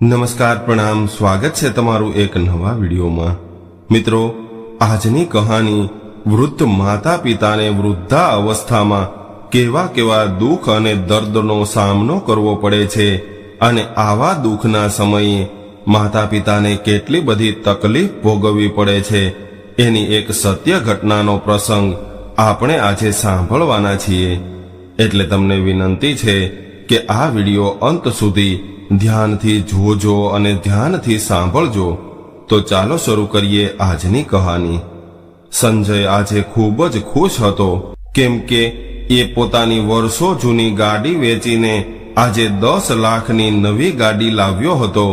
નમસ્કાર, પ્રણામ, સ્વાગત છે તમારું એક નવા વિડીયોમાં। મિત્રો, આજની કહાની વૃદ્ધ માતા પિતાને વૃદ્ધા અવસ્થામાં કેવા કેવા દુઃખ અને દર્દનો સામનો કરવો પડે છે અને આવા દુઃખના સમયે માતા પિતાને કેટલી બધી તકલીફ ભોગવવી પડે છે એની એક સત્ય ઘટનાનો પ્રસંગ આપણે આજે સાંભળવાના છીએ। એટલે તમને વિનંતી છે કે આ વિડીયો અંત સુધી ધ્યાનથી જોજો અને ધ્યાનથી સાંભળજો। તો ચાલો શરૂ કરીએ આજની કહાની। સંજય આજે ખૂબ જ ખુશ હતો, કેમ કે એ પોતાની વર્ષો જૂની ગાડી વેચીને આજે 10 લાખની નવી ગાડી લાવ્યો હતો।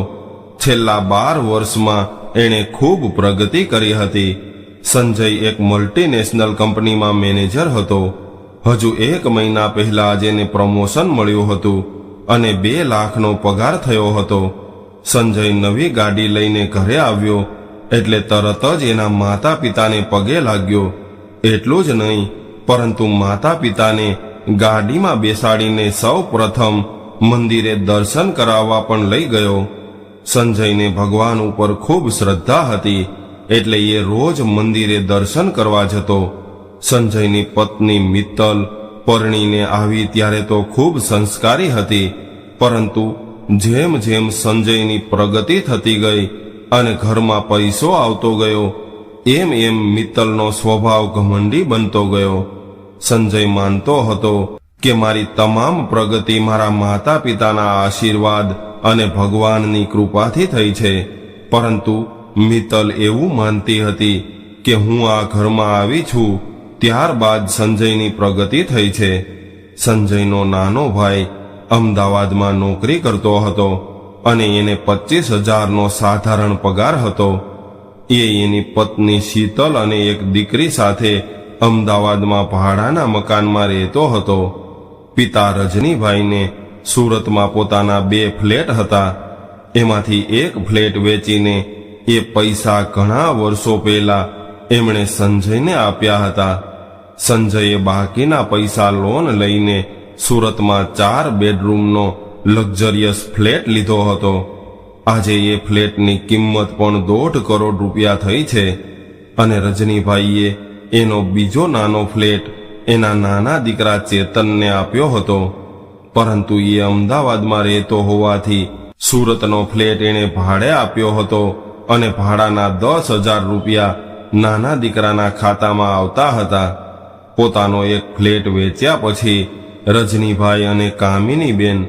છેલ્લા 12 વર્ષમાં એણે ખૂબ પ્રગતિ કરી હતી। સંજય એક મલ્ટીનેશનલ કંપનીમાં મેનેજર હતો। હજુ 1 મહિના પહેલા જ એને પ્રમોશન મળ્યું હતું અને 2 લાખનો પગાર થયો હતો। સંજય નવી ગાડી લઈને ઘરે આવ્યો એટલે તરત જ એના માતા પિતાને પગે લાગ્યો। એટલું જ નહીં, પરંતુ માતા પિતાને ગાડીમાં બેસાડીને સૌ પ્રથમ મંદિરે દર્શન કરાવવા પણ લઈ ગયો। સંજયને ભગવાન ઉપર ખૂબ શ્રદ્ધા હતી, એટલે એ રોજ મંદિરે દર્શન કરવા જતો। સંજયની પત્ની મિત્તલ પરણીને આવી ત્યારે તો ખૂબ સંસ્કારી હતી, પરંતુ જેમ જેમ સંજયની પ્રગતિ થતી ગઈ અને ઘરમાં પૈસો આવતો ગયો, એમ એમ મિત્તલનો સ્વભાવ ઘમંડી બનતો ગયો। સંજય માનતો હતો કે મારી તમામ પ્રગતિ મારા માતા પિતાના આશીર્વાદ અને ભગવાનની કૃપાથી થઈ છે, પરંતુ મિત્તલ એવું માનતી હતી કે હું આ ઘરમાં આવી છું ત્યારબાદ સંજયની પ્રગતિ થઈ છે। સંજયનો નાનો ભાઈ અમદાવાદમાં નોકરી કરતો હતો અને એને 25,000નો સાધારણ પગાર હતો। એ એની પત્ની શીતલ અને એક દીકરી સાથે અમદાવાદમાં ભાડાના મકાનમાં રહેતો હતો। પિતા રજનીભાઈને સુરતમાં પોતાના 2 ફ્લેટ હતા। એમાંથી એક ફ્લેટ વેચીને એ પૈસા ઘણા વર્ષો પહેલા એમણે સંજયને આપ્યા હતા। સંજયે બાકીના પૈસા લોન લઈને સુરતમાં 4 બેડરૂમનો લક્ઝરિયસ ફ્લેટ લીધો હતો। આજે એ ફ્લેટની કિંમત પણ 1.5 કરોડ રૂપિયા થઈ છે અને રજનીભાઈએ એનો બીજો નાનો ફ્લેટ એના નાના દીકરા ચેતનને આપ્યો હતો, પરંતુ એ અમદાવાદમાં રહેતો હોવાથી સુરતનો ફ્લેટ એણે ભાડે આપ્યો હતો અને ભાડાના 10,000 રૂપિયા નાના દીકરાના ખાતામાં આવતા હતા। પોતાનો એક ફ્લેટ વેચ્યા પછી રજનીભાઈ અને કામિનીબેન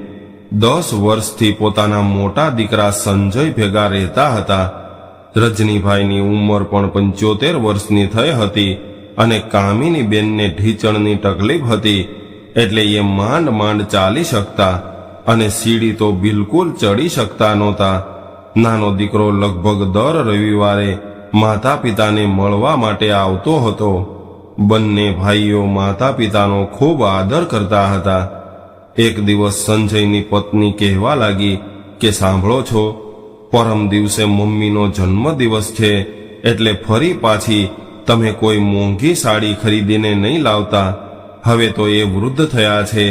10 વર્ષથી પોતાના મોટા દીકરા સંજય ભેગા રહેતા હતા। રજનીભાઈની ઉંમર પણ 75 વર્ષની થઈ હતી અને કામિનીબેનને ઢીચણની તકલીફ હતી, એટલે એ માંડ માંડ ચાલી શકતા અને સીડી તો બિલકુલ ચડી શકતા નહોતા। નાનો દીકરો લગભગ દર રવિવારે માતા પિતાને મળવા માટે આવતો હતો। બંને ભાઈઓ માતા પિતાનો ખૂબ આદર કરતા હતા। એક દિવસ સંજયની પત્ની કહેવા લાગી કે સાંભળો છો, પરમ દિવસે મમ્મીનો જન્મદિવસ છે, એટલે ફરી પાછી તમે કોઈ મોંઘી સાડી ખરીદીને નહીં લાવતા। હવે તો એ વૃદ્ધ થયા છે,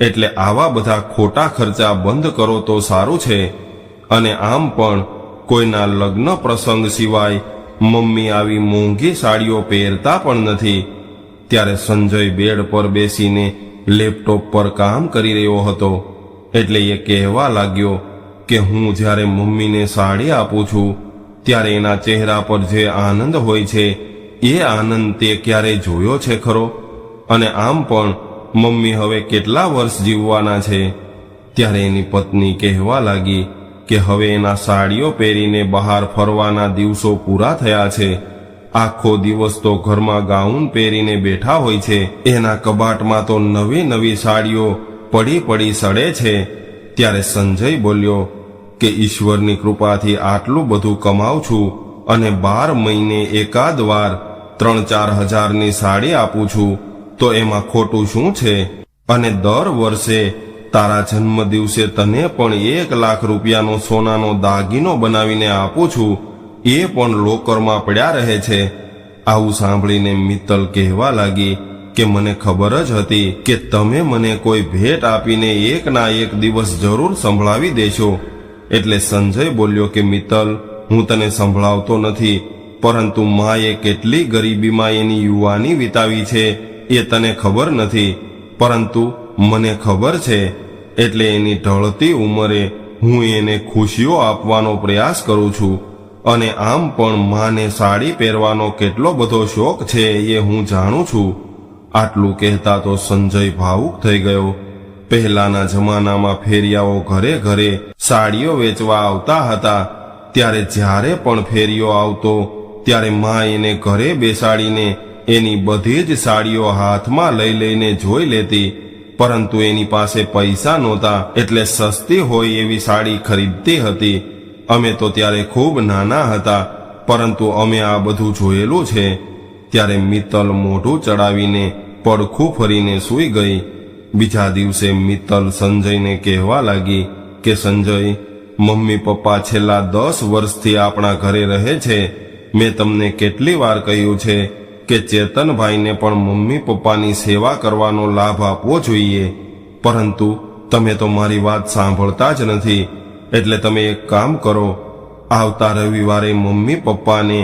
એટલે આવા બધા ખોટા ખર્ચા બંધ કરો તો સારું છે। અને આમ પણ કોઈના લગ્ન પ્રસંગ સિવાય મમ્મી આવી મોંઘી સાડીઓ પહેરતા પણ નથી। ત્યારે સંજય બેડ પર બેસીને લેપટોપ પર કામ કરી રહ્યો હતો, એટલે એ કહેવા લાગ્યો કે હું જ્યારે મમ્મીને સાડી આપું છું ત્યારે એના ચહેરા પર જે આનંદ હોય છે એ આનંદ તે ક્યારેય જોયો છે ખરો? અને આમ પણ મમ્મી હવે કેટલા વર્ષ જીવવાના છે? ત્યારે એની પત્ની કહેવા લાગી કે હવે એના સાડીઓ પહેરીને બહાર ફરવાના દિવસો પૂરા થયા છે। આખો દિવસ તો ઘરમાં ગાઉન પહેરીને બેઠા હોય છે। એના કબાટમાં તો નવી નવી સાડીઓ પડી પડી સડે છે। ત્યારે સંજય બોલ્યો કે ઈશ્વરની કૃપાથી આટલું બધું કમાઉં છું અને 12 મહિને એકાદ વાર 3-4 હજારની સાડી આપું છું, તો એમાં ખોટું શું છે? અને દર વર્ષે તારા જન્મ દિવસે તને પણ 1 લાખ રૂપિયાનો સોનાનો દાગીનો બનાવીને આપું છું, એ પણ લોકરમાં પડ્યા રહે છે। આવું સાંભળીને મિત્તલ કહેવા લાગી કે મને ખબર જ હતી કે તમે મને કોઈ ભેટ આપીને એકના એક દિવસ જરૂર સંભળાવી દેશો, એટલે સંજય બોલ્યો કે મિત્તલ, હું તને સંભળાવતો નથી, પરંતુ માએ કેટલી ગરીબીમાં એની યુવાની વિતાવી છે એ તને ખબર નથી, પરંતુ મને ખબર છે. એટલે એની ઢળતી ઉંમરે હું એને ખુશીઓ આપવાનો પ્રયાસ કરું છું, અને આમ પણ માને સાડી પહેરવાનો કેટલો બધો શોખ છે એ હું જાણું છું. આટલું કહેતા તો સંજય ભાવુક થઈ ગયો. પહેલાના જમાનામાં ફેરિયાઓ ઘરે ઘરે સાડીઓ વેચવા આવતા હતા, ત્યારે જ્યારે પણ ફેરિયો આવતો ત્યારે મા એને ઘરે બેસાડીને એની બધી જ સાડીઓ હાથમાં લઈ લઈને જોઈ લેતી, પરંતુ એની પાસે પૈસા નહોતા એટલે સસ્તી હોય એવી સાડી ખરીદતી હતી. અમે તો ત્યારે ખૂબ નાના હતા, પરંતુ અમે આ બધું જોયેલું છે. ત્યારે મિત્તલ મોઢું ચડાવીને પડખું ફરીને સૂઈ ગઈ. બીજા દિવસે મિત્તલ સંજયને કહેવા લાગી કે સંજય, મમ્મી પપ્પા છેલ્લા 10 વર્ષથી આપણા ઘરે રહે છે. મેં તમને કેટલી વાર કહ્યું છે કે ચેતનભાઈને પણ મમ્મી પપ્પાની સેવા કરવાનો લાભ આપવો જોઈએ, પરંતુ તમે તો મારી વાત સાંભળતા જ નથી. એટલે તમે એક કામ કરો, આવતા રવિવારે મમ્મી પપ્પાને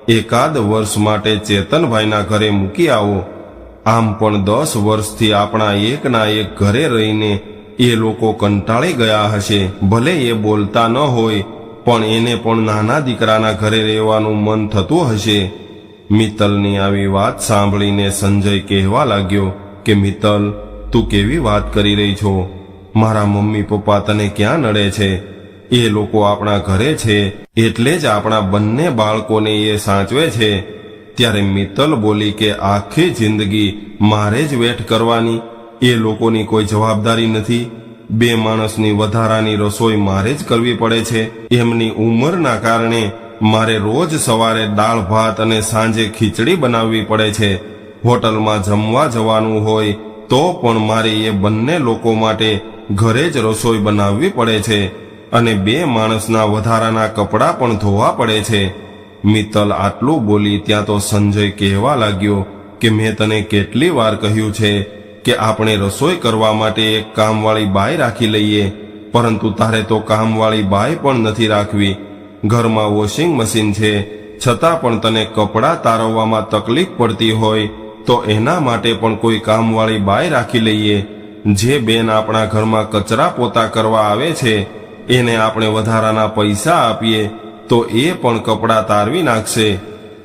એકાદ વર્ષ માટે ચેતનભાઈના ઘરે મૂકી આવો. આમ પણ 10 વર્ષથી આપણા એકના એક ઘરે રહીને એ લોકો કંટાળી ગયા હશે. ભલે એ બોલતા ન હોય, પણ એને પણ નાના દીકરાના ઘરે રહેવાનું મન થતું હશે. મિત્તલની આવી વાત સાંભળીને સંજય કહેવા લાગ્યો કે મિત્તલ, તું કેવી વાત કરી રહી છો? મારા મમ્મી પપ્પા તને ક્યાં નડે છે? એ લોકો આપણા ઘરે છે એટલે જ આપણા બંને બાળકોને એ સાચવે છે. ત્યારે મિત્તલ બોલી કે આખી જિંદગી મારે જ વેઠ કરવાની? એ લોકોની કોઈ જવાબદારી નથી? 2 માણસની વધારાની રસોઈ મારે જ કરવી પડે છે? એમની ઉંમરના કારણે મારે રોજ સવારે દાળ ભાત અને સાંજે ખીચડી બનાવવી પડે છે. હોટલમાં જમવા જવાનું હોય તો પણ મારે એ બંને લોકો માટે ઘરે જ રસોઈ બનાવવી પડે છે, અને 2 માણસના વધારાના કપડાં પણ ધોવા પડે છે. મિત્તલ આટલું બોલી ત્યાં તો સંજય કહેવા લાગ્યો કે મેં તને કેટલી વાર કહ્યું છે કે આપણે રસોઈ કરવા માટે એક કામવાળી બાઈ રાખી લઈએ, પરંતુ તારે તો કામવાળી બાઈ પણ નથી રાખવી. ઘરમાં વોશિંગ મશીન છે, છતાં પણ તને કપડાં તારવવામાં તકલીફ પડતી હોય તો એના માટે પણ કોઈ કામવાળી બાઈ રાખી લઈએ. જે બેન આપણા ઘરમાં કચરા પોતા કરવા આવે છે એને આપણે વધારાના પૈસા આપીએ તો એ પણ કપડાં તારવી નાખશે.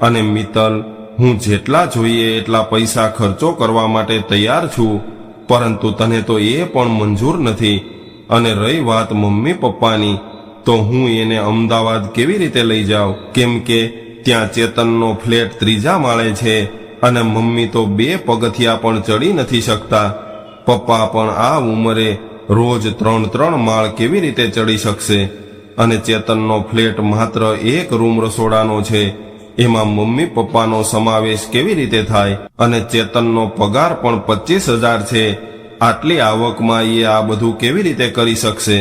અને મિત્તલ, હું જેટલા જોઈએ એટલા પૈસા ખર્ચો કરવા માટે તૈયાર છું, પરંતુ તને તો એ પણ મંજૂર નથી. અને રહી વાત મમ્મી પપ્પાની, તો હું એને અમદાવાદ કેવી રીતે લઈ જાઉં? કેમ કે ત્યાં ચેતનનો ફ્લેટ 3જા માળે છે અને મમ્મી તો 2 પગથિયા પણ ચડી નથી શકતા. પપ્પા પણ આ ઉંમરે રોજ 3 માળ કેવી રીતે ચડી શકશે? અને ચેતનનો ફ્લેટ માત્ર 1 રૂમ રસોડાનો છે, એમાં મમ્મી પપ્પાનો સમાવેશ કેવી રીતે થાય? અને ચેતનનો પગાર પણ 25,000 છે. આટલી આવકમાં એ આ બધું કેવી રીતે કરી શકશે?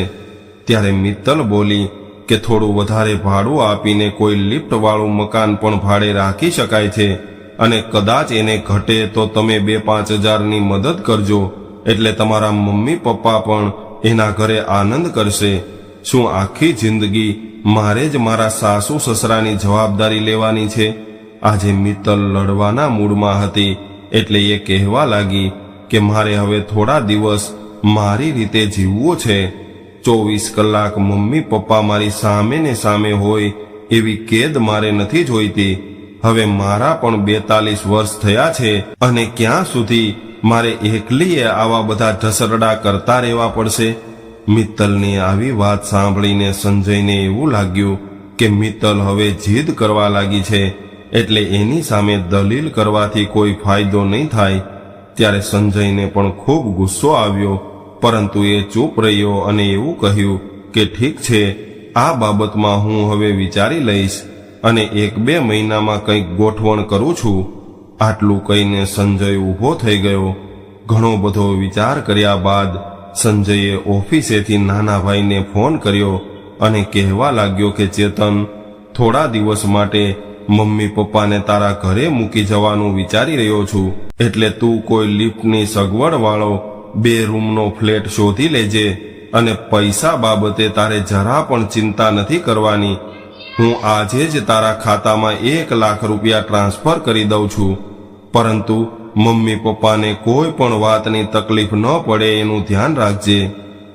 ત્યારે મિત્તલ બોલી કે થોડું વધારે ભાડું આપીને કોઈ લિફ્ટવાળું મકાન પણ ભાડે રાખી શકાય છે, અને કદાચ એને ઘટે તો તમે 2-5 હજારની મદદ કરજો, એટલે તમારા મમ્મી પપ્પા પણ એના ઘરે આનંદ કરશે. શું આખી જિંદગી મારે જ મારા સાસુ સસરાની જવાબદારી લેવાની છે? આજે મિત્તલ લડવાના મૂડમાં હતી, એટલે એ કહેવા લાગી કે મારે હવે થોડા દિવસ મારી રીતે જીવવું છે. 24 કલાક મમ્મી પપ્પા મારી સામે ને સામે હોય એવી કેદ મારે નથી જોઈતી. હવે મારા પણ 42 વર્ષ થયા છે, અને ક્યાં સુધી મારે એકલીએ આવા બધા ઢસરડા કરતા રહેવા પડશે? મિત્તલની આવી વાત સાંભળીને સંજયને એવું લાગ્યું કે મિત્તલ હવે જીદ કરવા લાગી છે, એટલે એની સામે દલીલ કરવાથી કોઈ ફાયદો નહીં થાય. ત્યારે સંજયને પણ ખૂબ ગુસ્સો આવ્યો, પરંતુ એ ચૂપ રહ્યો અને એવું કહ્યું કે ઠીક છે, આ બાબતમાં હું હવે વિચારી લઈશ અને 1-2 મહિનામાં કંઈક ગોઠવણ કરું છું. આટલું કહીને સંજય ઊભો થઈ ગયો. ઘણો બધો વિચાર કર્યા બાદ સંજયે ઓફિસેથી નાના ભાઈને ફોન કર્યો અને કહેવા લાગ્યો કે ચેતન, થોડા દિવસ માટે મમ્મી પપ્પાને તારા ઘરે મૂકી જવાનું વિચારી રહ્યો છું, એટલે તું કોઈ લિફ્ટની સગવડ વાળો 2 રૂમનો ફ્લેટ શોધી લેજે. અને પૈસા બાબતે તારે જરા પણ ચિંતા નથી કરવાની. હું આજે જ તારા ખાતામાં 1 લાખ રૂપિયા ટ્રાન્સફર કરી દઉં છું. પરંતુ મમ્મી પપ્પાને કોઈ પણ વાતની તકલીફ ન પડે એનું ધ્યાન રાખજે.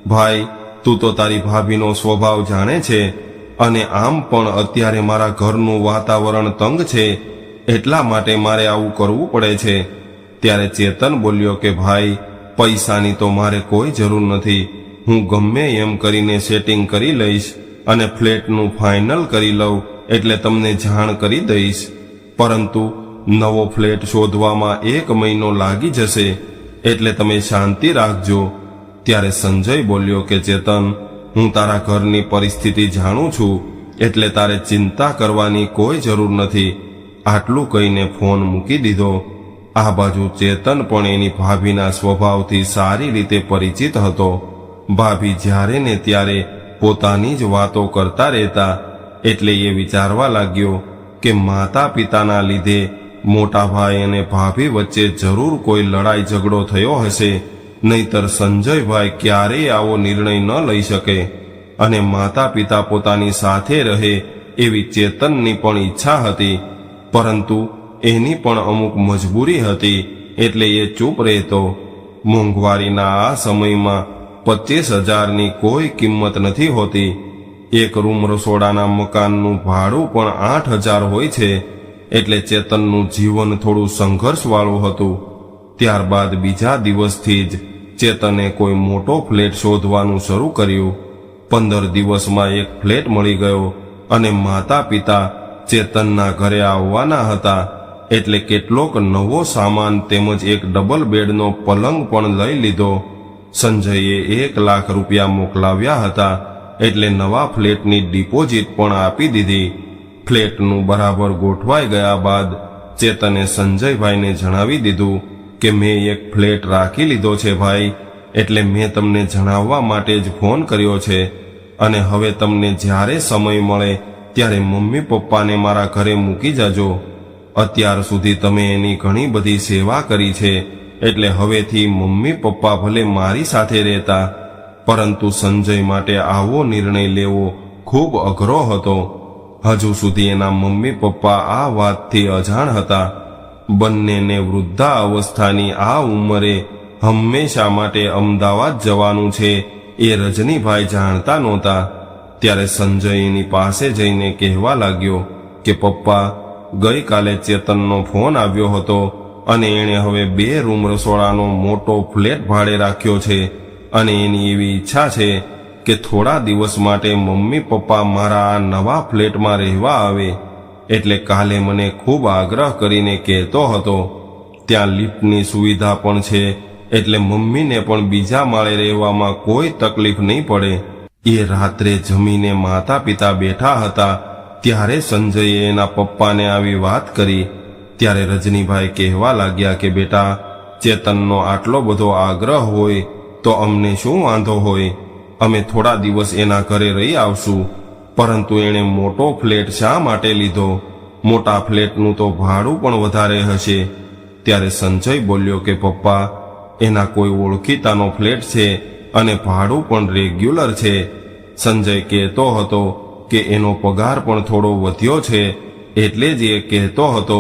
ભાઈ, તું તો તારી ભાભીનો સ્વભાવ જાણે છે, અને આમ પણ અત્યારે મારા ઘરનું વાતાવરણ તંગ છે, એટલા માટે મારે આવું કરવું પડે છે. ત્યારે ચેતન બોલ્યો કે ભાઈ, પૈસાની તો મારે કોઈ જરૂર નથી. હું ગમે એમ કરીને સેટિંગ કરી લઈશ અને ફ્લેટનું ફાઇનલ કરી લઉં એટલે તમને જાણ કરી દઈશ. પરંતુ નવો ફ્લેટ શોધવામાં 1 મહિનો લાગી જશે, એટલે તમે શાંતિ રાખજો. ત્યારે સંજય બોલ્યો કે ચેતન, હું તારા ઘરની પરિસ્થિતિ જાણું છું, એટલે તારે ચિંતા કરવાની કોઈ જરૂર નથી. આટલું કહીને ફોન મૂકી દીધો. આ બાજુ ચેતન પણ એની ભાભીના સ્વભાવથી સારી રીતે પરિચિત હતો. ભાભી જ્યારે ને ત્યારે પોતાની જ વાતો કરતા રહેતા, એટલે એ વિચારવા લાગ્યો કે માતા પિતાના લીધે મોટા ભાઈ અને ભાભી વચ્ચે જરૂર કોઈ લડાઈ ઝઘડો થયો હશે, નહીતર સંજયભાઈ ક્યારેય આવો નિર્ણય ન લઈ શકે. અને માતા પિતા પોતાની સાથે રહે એવી ચેતનની પણ ઈચ્છા હતી, પરંતુ એની પણ અમુક મજબૂરી હતી, એટલે એ ચૂપ રહેતો. મોંઘવારીના આ સમયમાં 25,000ની કોઈ કિંમત નથી હોતી. 1 રૂમ રસોડાના મકાનનું ભાડું પણ 8,000 હોય છે, એટલે ચેતનનું જીવન થોડું સંઘર્ષવાળું હતું. ત્યારબાદ બીજા દિવસથી જ ચેતને કોઈ મોટો ફ્લેટ શોધવાનું શરૂ કર્યું. 15 દિવસમાં એક ફ્લેટ મળી ગયો, અને માતા પિતા ચેતનના ઘરે આવવાના હતા, એટલે કેટલોક નવો સામાન તેમજ એક ડબલ બેડનો પલંગ પણ લઈ લીધો. સંજયે 1 લાખ રૂપિયા મોકલાવ્યા હતા, એટલે નવા ફ્લેટની ડિપોઝિટ પણ આપી દીધી. ફ્લેટનું બરાબર ગોઠવાઈ ગયા બાદ ચેતને સંજયભાઈને જણાવી દીધું કે મેં એક ફ્લેટ રાખી લીધો છે ભાઈ, એટલે મેં તમને જણાવવા માટે જ ફોન કર્યો છે. અને હવે તમને જ્યારે સમય મળે ત્યારે મમ્મી પપ્પાને મારા ઘરે મૂકી જાજો. અત્યાર સુધી તમે એની ઘણી બધી સેવા કરી છે, એટલે હવેથી મમ્મી પપ્પા ભલે મારી સાથે રહેતા, પરંતુ સંજય માટે આવો નિર્ણય લેવો ખૂબ અઘરો હતો. હજુ સુધી એના મમ્મી પપ્પા આ વાતથી અજાણ હતા. બંનેને વૃદ્ધાવસ્થાની આ ઉંમરે હંમેશા માટે અમદાવાદ જવાનું છે એ રજનીભાઈ જાણતા નહોતા. ત્યારે સંજય એની પાસે જઈને કહેવા લાગ્યો કે પપ્પા, ગઈકાલે ચેતનનો ફોન આવ્યો હતો, અને એણે હવે 2 રૂમ રસોડાનો મોટો ફ્લેટ ભાડે રાખ્યો છે, અને એની એવી ઈચ્છા છે કે થોડા દિવસ માટે મમ્મી પપ્પા મારા આ નવા ફ્લેટમાં રહેવા આવે. એટલે કાલે મને ખૂબ આગ્રહ કરીને કહેતો હતો. ત્યાં લિફ્ટની સુવિધા પણ છે, એટલે મમ્મીને પણ બીજા માળે રહેવામાં કોઈ તકલીફ નહીં પડે. એ રાત્રે જમીને માતા પિતા બેઠા હતા, ત્યારે સંજયે એના પપ્પાને આવી વાત કરી. ત્યારે રજનીભાઈ કહેવા લાગ્યા કે બેટા, ચેતનનો આટલો બધો આગ્રહ હોય તો અમને શું વાંધો હોય, અમે થોડા દિવસ એના ઘરે રહી આવશું. પરંતુ એણે મોટો ફ્લેટ શા માટે લીધો? મોટા ફ્લેટનું તો ભાડું પણ વધારે હશે. ત્યારે સંજય બોલ્યો કે પપ્પા, એના કોઈ ઓળખીતાનો ફ્લેટ છે, અને ભાડું પણ રેગ્યુલર છે. સંજય કહેતો હતો કે એનો પગાર પણ થોડો વધ્યો છે, એટલે જ એ કહેતો હતો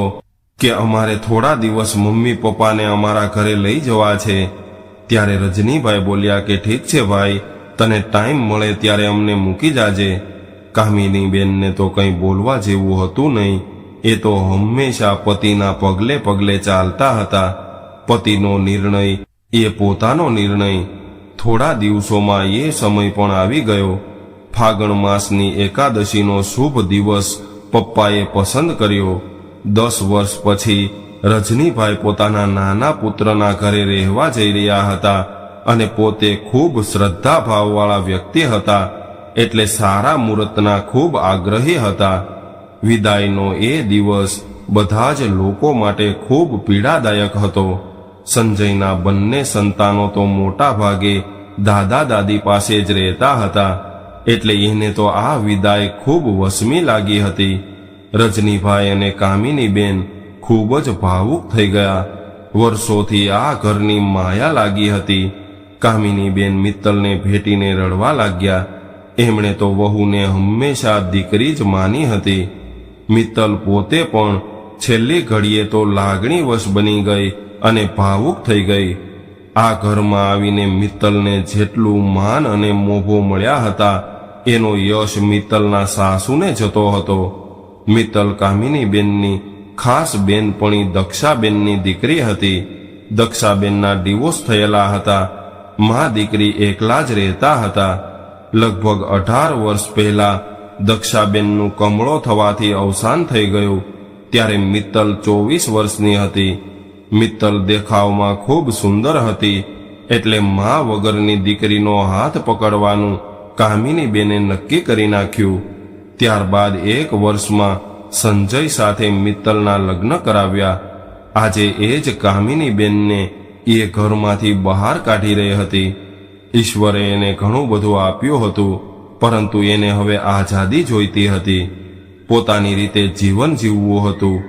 કે અમારે થોડા દિવસ મમ્મી પપ્પાને અમારા ઘરે લઈ જવા છે. ત્યારે રજનીભાઈ બોલ્યા કે ઠીક છે ભાઈ, તને ટાઈમ મળે ત્યારે અમને મૂકી જાજે. કામિની બેનને તો કંઈ બોલવા જેવું હતું નહીં. એ તો હંમેશા પતિના પગલે પગલે ચાલતા હતા. પતિનો નિર્ણય એ પોતાનો નિર્ણય. થોડા દિવસોમાં એ સમય પણ આવી ગયો. ફાગણ માસની એકાદશીનો શુભ દિવસ પપ્પાએ પસંદ કર્યો. 10 વર્ષ પછી રજનીભાઈ પોતાના નાના પુત્રના ઘરે રહેવા જઈ રહ્યા હતા, અને પોતે ખૂબ શ્રદ્ધાભાવવાળા વ્યક્તિ હતા, એટલે સારા મુહૂર્તના ખૂબ આગ્રહી હતા. વિદાયનો એ દિવસ બધા જ લોકો માટે ખૂબ પીડાદાયક હતો. સંજયના બંને સંતાનો તો મોટા ભાગે દાદા દાદી પાસે જ રહેતા હતા, એટલે એને તો આ વિદાય ખૂબ વસમી લાગી હતી. રજનીભાઈ અને કામિની બેન ખૂબ જ ભાવુક થઈ ગયા. વર્ષોથી આ ઘરની માયા લાગી હતી. કામિનીબેન મિત્તલને ભેટીને રડવા લાગ્યા. એમણે તો વહુને હંમેશા દીકરી જ માની હતી. મિત્તલ પોતે પણ છેલ્લી ઘડીએ તો લાગણીવશ બની ગઈ અને ભાવુક થઈ ગઈ. આ ઘરમાં આવીને મિત્તલને જેટલું માન અને મોભો મળ્યા હતા એનો યશ મિત્તલના સાસુને જતો હતો. મિત્તલ કામિનીબેનની ખાસ બેનપણી દક્ષાબેનની દીકરી હતી. દક્ષાબેનના ડિવોર્સ થયેલા હતા. મા દીકરી એકલા જ રહેતા હતા. લગભગ 18 વર્ષ પહેલા દક્ષાબેનનું કમળો થવાથી અવસાન થઈ ગયું. ત્યારે મિત્તલ 24 વર્ષની હતી. મિત્તલ દેખાવમાં ખૂબ સુંદર હતી, એટલે મા વગરની દીકરીનો હાથ પકડવાનું કામિનીબેને નક્કી કરી નાખ્યું. ત્યારબાદ 1 વર્ષમાં સંજય સાથે મિત્તલના લગ્ન કરાવ્યા. આજે એ જ કામિનીબેનને એ ઘરમાંથી બહાર કાઢી રહી હતી. ઈશ્વરે એને ઘણું બધું આપ્યું હતું, પરંતુ એને હવે આઝાદી જોઈતી હતી. પોતાની રીતે જીવન જીવવું હતું.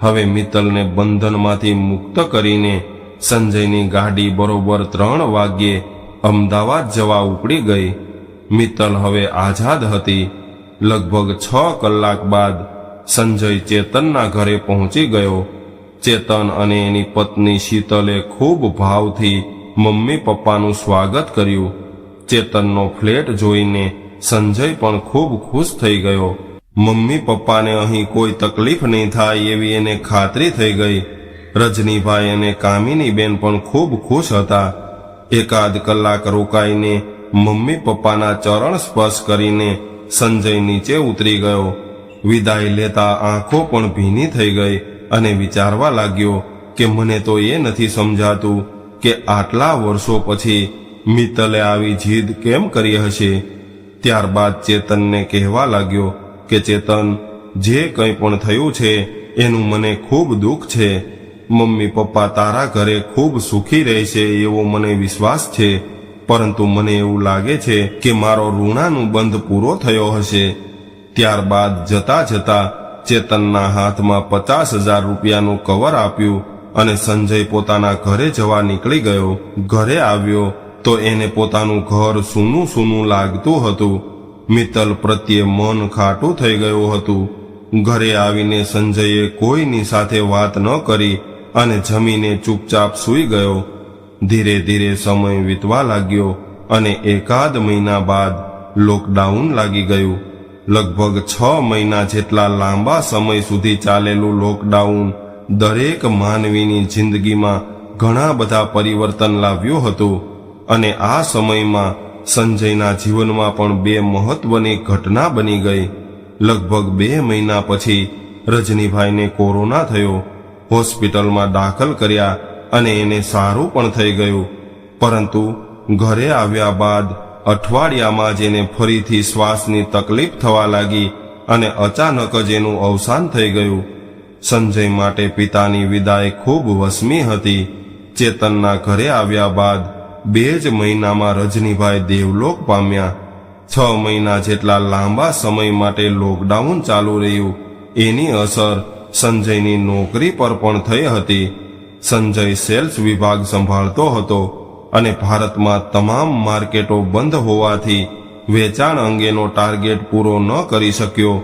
હવે મિત્તલને બંધનમાંથી મુક્ત કરીને સંજયની ગાડી બરોબર 3 વાગ્યે અમદાવાદ જવા ઉપડી ગઈ. મિત્તલ હવે આઝાદ હતી. લગભગ 6 કલાક બાદ સંજય ચેતનના ઘરે પહોંચી ગયો. ચેતન અને એની પત્ની શીતલે ખૂબ ભાવથી મમ્મી પપ્પાનું સ્વાગત કર્યું. ચેતનનો ફ્લેટ જોઈને સંજય પણ ખૂબ ખુશ થઈ ગયો. મમ્મી પપ્પાને અહીં કોઈ તકલીફ નહીં થાય એવી એને ખાતરી થઈ ગઈ. રજનીભાઈ અને કામિનીબેન પણ ખૂબ ખુશ હતા. 1 કલાક રોકાઈને મમ્મી પપ્પાના ચરણ સ્પર્શ કરીને સંજય નીચે ઉતરી ગયો. વિદાય લેતા આંખો પણ ભીની થઈ ગઈ અને વિચારવા લાગ્યો કે મને તો એ નથી સમજાતું કે આટલા વર્ષો પછી મિત્તલે આવી જીદ કેમ કરી હશે. ત્યારબાદ ચેતનને કહેવા લાગ્યો કે ચેતન, જે કંઈ પણ થયું છે એનું મને ખૂબ દુઃખ છે. મમ્મી પપ્પા તારા ઘરે ખૂબ સુખી રહેશે એવો મને વિશ્વાસ છે, પરંતુ મને એવું લાગે છે કે મારો ઋણાનું બંધ પૂરો થયો હશે. ત્યારબાદ જતા જતા ચેતનના હાથમાં 50,000 રૂપિયાનું કવર આપ્યું અને સંજય પોતાના ઘરે જવા નીકળી ગયો. ઘરે આવ્યો તો એને પોતાનું ઘર સૂનું સૂનું લાગતું હતું. મિત્તલ પ્રત્યે મન ખાટું થઈ ગયું હતું. ઘરે આવીને સંજયે કોઈની સાથે વાત ન કરી અને જમીને ચૂપચાપ સૂઈ ગયો. ધીરે ધીરે સમય વીતવા લાગ્યો અને 1 મહિના બાદ લોકડાઉન લાગી ગયું. લગભગ 6 મહિના જેટલા લાંબા સમય સુધી ચાલેલું લોકડાઉન દરેક માનવીની જિંદગીમાં ઘણા બધા પરિવર્તન લાવ્યું હતું. અને આ સમયમાં સંજયના જીવનમાં પણ 2 મહત્વની ઘટના બની ગઈ. લગભગ 2 મહિના પછી રજનીભાઈને કોરોના થયો. હોસ્પિટલમાં દાખલ કર્યા અને એને સારું પણ થઈ ગયું. પરંતુ ઘરે આવ્યા બાદ અઠવાડિયામાં જ એને ફરીથી શ્વાસની તકલીફ થવા લાગી અને અચાનક જ એનું અવસાન થઈ ગયું. સંજય માટે પિતાની વિદાય ખૂબ વસમી હતી. ચેતનના ઘરે આવ્યા બાદ 2 જ મહિનામાં રજનીભાઈ દેવલોક પામ્યા. 6 મહિના જેટલા લાંબા સમય માટે લોકડાઉન ચાલુ રહ્યું. એની અસર સંજયની નોકરી પર પણ થઈ હતી. સંજય સેલ્સ વિભાગ સંભાળતો હતો અને ભારતમાં તમામ માર્કેટો બંધ હોવાથી વેચાણ અંગેનો ટાર્ગેટ પૂરો ન કરી શક્યો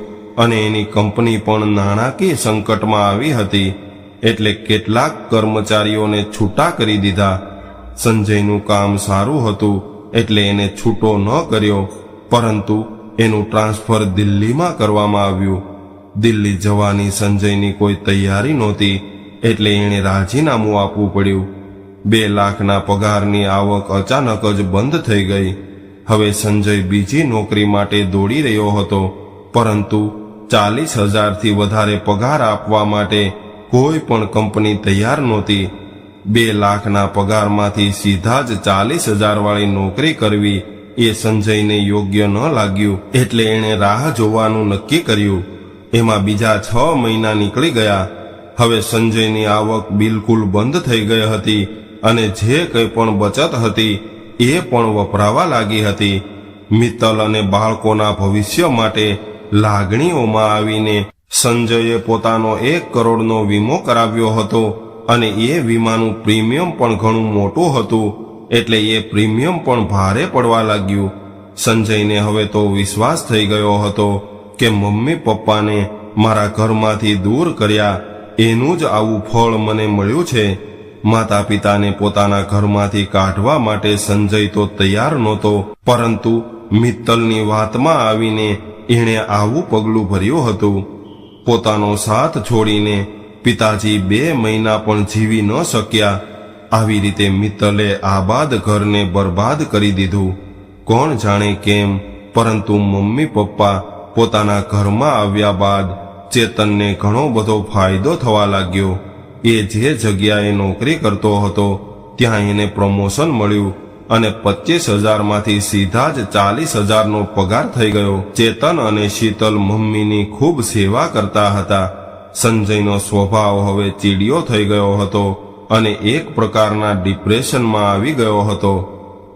અને એની કંપની પણ નાણાકીય સંકટમાં આવી હતી. એટલે કેટલાક કર્મચારીઓને છૂટા કરી દીધા. સંજયનું કામ સારું હતું એટલે એને છૂટો ન કર્યો, પરંતુ એનું ટ્રાન્સફર દિલ્હીમાં કરવામાં આવ્યું. દિલ્હી જવાની સંજયની કોઈ તૈયારી નહોતી, એટલે એણે રાજીનામું આપવું પડ્યું. 2 લાખના પગારની આવક અચાનક જ બંધ થઈ ગઈ. હવે સંજય બીજી નોકરી માટે દોડી રહ્યો હતો, પરંતુ 40,000થી વધારે પગાર આપવા માટે કોઈ પણ કંપની તૈયાર નહોતી. 2 લાખના પગારમાંથી સીધા જ 40,000 વાળી નોકરી કરવી એ સંજયને યોગ્ય ન લાગ્યું. એટલે એણે રાહ જોવાનું નક્કી કર્યું. એમાં બીજા 6 મહિના નીકળી ગયા. હવે સંજયની આવક બિલકુલ બંધ થઈ ગઈ હતી અને જે કંઈ પણ બચત હતી એ પણ વપરાવા લાગી હતી. મિત્તલ અને બાળકોના ભવિષ્ય માટે લાગણીઓમાં આવીને સંજયે પોતાનો 1 કરોડનો વીમો કરાવ્યો હતો અને એ વીમાનું પ્રીમિયમ પણ ઘણું મોટું હતું. એટલે એ પ્રીમિયમ પણ ભારે પડવા લાગ્યું. સંજયને હવે તો વિશ્વાસ થઈ ગયો હતો કે મમ્મી પપ્પાને મારા ઘરમાંથી દૂર કર્યા એનું જ આવું ફળ મને મળ્યું છે. માતા પિતાને પોતાના ઘરમાંથી કાઢવા માટે સંજય તો તૈયાર નહોતો, પરંતુ મિત્તલની વાતમાં આવીને એણે આવું પગલું ભર્યું હતું. પોતાનો સાથ છોડીને પિતાજી 2 મહિના પણ જીવી ન શક્યા. આવી રીતે મિત્તલે આબાદ ઘરને બરબાદ કરી દીધું. કોણ જાણે કેમ, પરંતુ મમ્મી પપ્પા પોતાના ઘરમાં આવ્યા બાદ ચેતનને ઘણો બધો ફાયદો થવા લાગ્યો. એ જે જગ્યાએ નોકરી કરતો હતો ત્યાં એને પ્રમોશન મળ્યું અને 25,000માંથી સીધા જ 40,000નો પગાર થઈ ગયો. ચેતન અને શીતલ મમ્મીની ખૂબ સેવા કરતા હતા. સંજયનો સ્વભાવ હવે ચીડિયો થઈ ગયો હતો અને એક પ્રકારના ડિપ્રેશનમાં આવી ગયો હતો.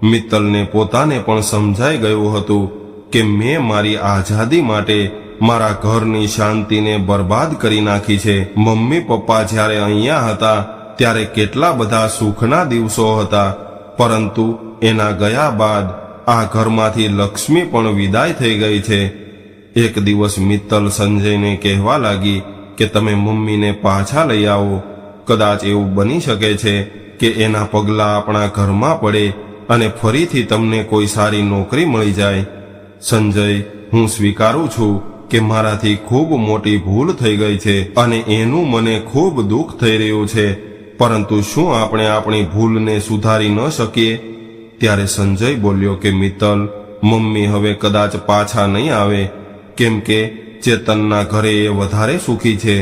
મિત્તલને પોતાને પણ સમજાઈ ગયું હતું કે મેં મારી આઝાદી માટે મારા ઘરની શાંતિને બરબાદ કરી નાખી છે. મમ્મી પપ્પા જ્યારે અહીંયા હતા ત્યારે કેટલા બધા સુખના દિવસો હતા, પરંતુ એના ગયા બાદ આ ઘરમાંથી લક્ષ્મી પણ વિદાય થઈ ગઈ છે. એક દિવસ મિત્તલ સંજયને કહેવા લાગી કે તમે મમ્મીને પાછા લઈ આવો. કદાચ એવું બની શકે છે કે એના પગલાં આપણા ઘરમાં પડે અને ફરીથી તમને કોઈ સારી નોકરી મળી જાય. સંજય, હું સ્વીકારું છું કે મારાથી ખૂબ મોટી ભૂલ થઈ ગઈ છે અને એનું મને ખૂબ દુઃખ થઈ રહ્યું છે, પરંતુ શું આપણે આપણી ભૂલને સુધારી ન શકીએ? ત્યારે સંજય બોલ્યો કે મિત્તલ, મમ્મી હવે કદાચ પાછા નહીં આવે, કેમ કે ચેતનના ઘરે એ વધારે સુખી છે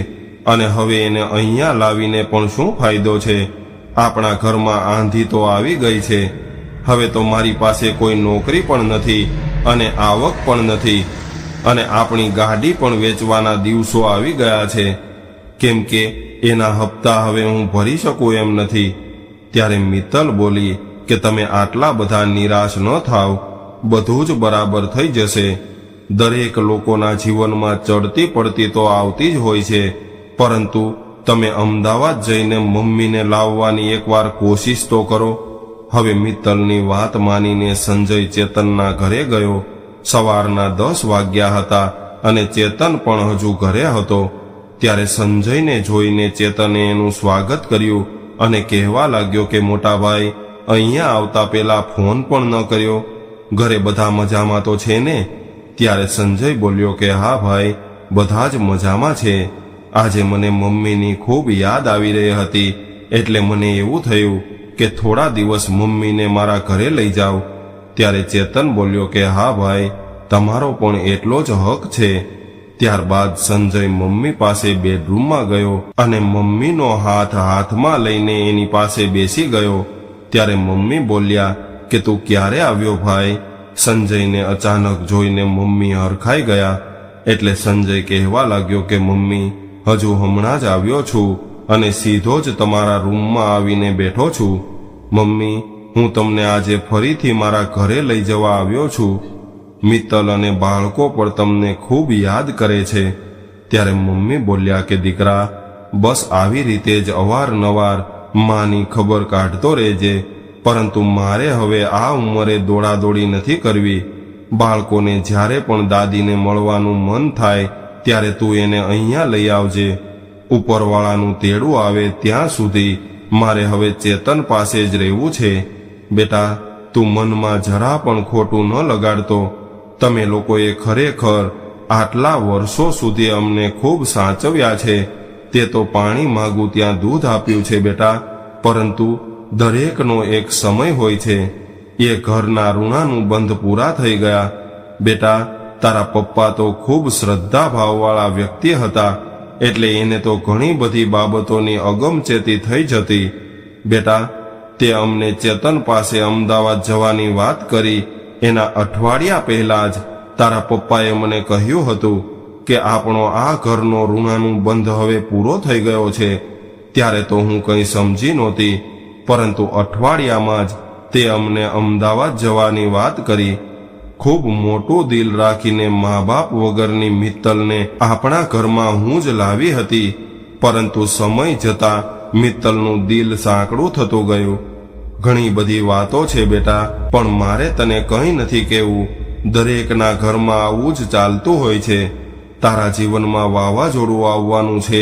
અને હવે એને અહીંયા લાવીને પણ શું ફાયદો છે? આપણા ઘરમાં આંધી તો આવી ગઈ છે. હવે તો મારી પાસે કોઈ નોકરી પણ નથી અને આવક પણ નથી, અને આપણી ગાડી પણ વેચવાના દિવસો આવી ગયા છે, કેમ કે એના હપ્તા હવે હું ભરી શકું એમ નથી. ત્યારે મિત્તલ બોલી કે તમે આટલા બધા નિરાશ ન થાવ, બધું જ બરાબર થઈ જશે. દરેક લોકોના જીવનમાં ચડતી પડતી તો આવતી જ હોય છે, પરંતુ તમે અમદાવાદ જઈને મમ્મીને લાવવાની એકવાર કોશિશ તો કરો. હવે મિત્તલની વાત માનીને સંજય ચેતનના ઘરે ગયો. સવારના 10 વાગ્યા હતા અને ચેતન પણ હજુ ઘરે હતો. ત્યારે સંજયને જોઈને ચેતને એનું સ્વાગત કર્યું અને કહેવા લાગ્યો કે મોટા ભાઈ, અહીંયા આવતા પહેલા ફોન પણ ન કર્યો. ઘરે બધા મજામાં તો છે ને? ત્યારે સંજય બોલ્યો કે હા ભાઈ, બધા જ મજામાં છે. આજે મને મમ્મીની ખૂબ યાદ આવી રહી હતી, એટલે મને એવું થયું કે થોડા દિવસ મમ્મીને મારા ઘરે લઈ જાઓ. ત્યારે ચેતન બોલ્યો કે હા ભાઈ, તમારો પણ એટલો જ હક છે. ત્યારબાદ સંજય મમ્મી પાસે બેડરૂમમાં ગયો અને મમ્મીનો હાથ હાથમાં લઈને એની પાસે બેસી ગયો. ત્યારે મમ્મી બોલ્યા કે તું ક્યારે આવ્યો ભાઈ? સંજયને અચાનક જોઈને મમ્મી હરખાઈ ગયા. એટલે સંજય કહેવા લાગ્યો કે મમ્મી, હજુ હમણાં જ આવ્યો છું અને સીધો જ તમારા રૂમમાં આવીને બેઠો છું. મમ્મી, હું તમને આજે ફરીથી મારા ઘરે લઈ જવા આવ્યો છું. મિત્તલ અને બાળકો પણ તમને ખૂબ યાદ કરે છે. ત્યારે મમ્મી બોલ્યા કે દીકરા, બસ આવી રીતે જ અવારનવાર માની ખબર કાઢતો રહેજે, પરંતુ મારે હવે આ ઉંમરે દોડાદોડી નથી કરવી. બાળકોને જ્યારે પણ દાદીને મળવાનું મન થાય ત્યારે તું એને અહીંયા લઈ આવજે. ઉપરવાળાનું તેડું આવે ત્યાં સુધી મારે હવે ચેતન પાસે જ રહેવું છે. બેટા, તું મનમાં જરા પણ ખોટું ન લગાડતો. તમે લોકોએ ખરેખર આટલા વર્ષો સુધી અમને ખૂબ સાચવ્યા છે. તે તો પાણી માગું ત્યાં દૂધ આપ્યું છે બેટા, પરંતુ દરેકનો એક સમય હોય છે. એ ઘરના ઋણાનું બંધ પૂરા થઈ ગયા. બેટા, તારા પપ્પા તો ખૂબ શ્રદ્ધા ભાવવાળા વ્યક્તિ હતા, એટલે એને તો ઘણી બધી બાબતોની અગમચેતી થઈ જતી. બેટા, તે અમને ચેતન પાસે અમદાવાદ જવાની વાત કરી એના અઠવાડિયા પહેલા જ તારા પપ્પાએ મને કહ્યું હતું કે આપણો આ ઘરનો ઋણાનું બંધ હવે પૂરો થઈ ગયો છે. ત્યારે તો હું કંઈ સમજી નહોતી, પરંતુ અઠવાડિયામાં જ તે અમને અમદાવાદ જવાની વાત કરી. ખૂબ મોટું દિલ રાખીને મા બાપ વગરની મિત્તલને આપણા ઘરમાં હું જ લાવી હતી, પરંતુ સમય જતાં મિત્તલનું દિલ સાંકડું થતું ગયું. ઘણી બધી વાતો છે બેટા, પણ મારે તને કંઈ નથી કહેવું. દરેકના ઘરમાં આવું જ ચાલતું હોય છે. તારા જીવનમાં વાવાઝોડું આવવાનું છે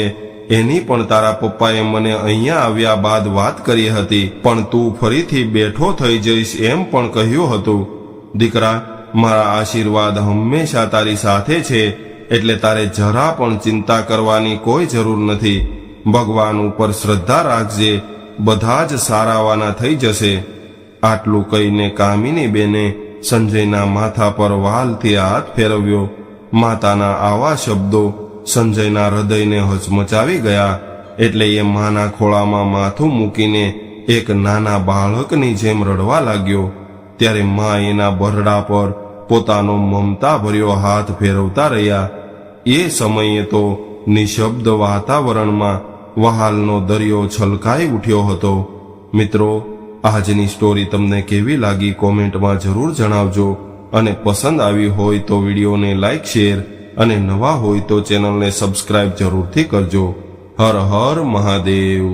એની પણ તારા પપ્પાએ મને અહીંયા આવ્યા બાદ વાત કરી હતી, પણ તું ફરીથી બેઠો થઈ જઈશ એમ પણ કહ્યું હતું. દીકરા, મારા આશીર્વાદ હંમેશા તારી સાથે છે, એટલે તારે જરા પણ ચિંતા કરવાની કોઈ જરૂર નથી. ભગવાન ઉપર શ્રદ્ધા રાખજે, બધા જ સારાવાના થઈ જશે. આટલું કહીને કામિની બેને સંજયના માથા પર વાલથી હાથ ફેરવ્યો. માતાના આવા શબ્દો સંજયના હૃદયને હચમચાવી ગયા, એટલે એ માના ખોળામાં માથું મૂકીને એક નાના બાળકની જેમ રડવા લાગ્યો. ત્યારે મા એના બરડા પર પોતાનો મમતા ભર્યો હાથ ફેરવતા રહ્યા. એ સમયે તો નિશબ્દ વાતાવરણમાં વહાલનો દરિયો છલકાઈ ઉઠ્યો હતો. મિત્રો, આજની સ્ટોરી તમને કેવી લાગી કોમેન્ટમાં જરૂર જણાવજો, અને પસંદ આવી હોય તો વિડીયોને લાઈક, શેર અને નવા હોય તો ચેનલને સબસ્ક્રાઇબ જરૂરથી કરજો. હર હર મહાદેવ.